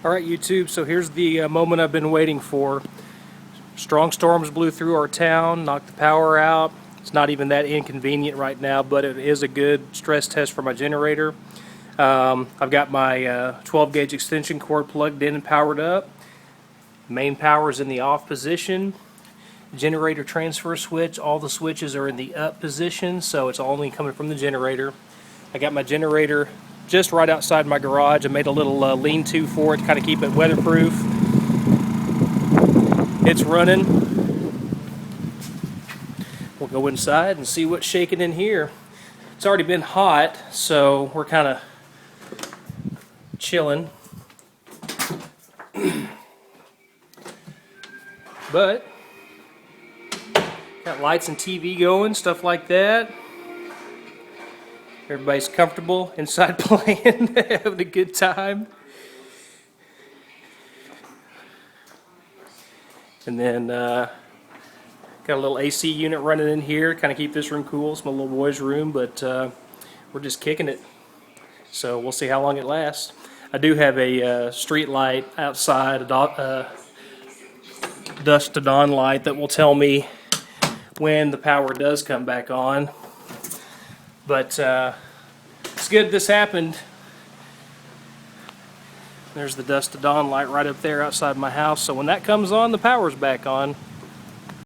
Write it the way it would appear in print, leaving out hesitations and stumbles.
Alright YouTube, so here's the moment I've been waiting for. Strong storms blew through our town, knocked the power out. It's not even that inconvenient right now, but it is a good stress test for my generator. I've got my 12 gauge extension cord plugged in and powered up. Main power is in the off position. Generator transfer switch, all the switches are in the up position, so it's only coming from the generator. I got my generator just right outside my garage. I made a little lean-to for it to kind of keep it weatherproof. It's running. We'll go inside and see what's shaking in here. It's already been hot, so we're kind of chilling. But got lights and TV going, stuff like that. Everybody's comfortable inside playing, having a good time. And then got a little AC unit running in here, kind of keep this room cool. It's my little boy's room, but we're just kicking it. So we'll see how long it lasts. I do have a street light outside, a dusk to dawn light that will tell me when the power does come back on. But it's good this happened. There's the dusk to dawn light right up there outside my house, so when that comes on, the power's back on.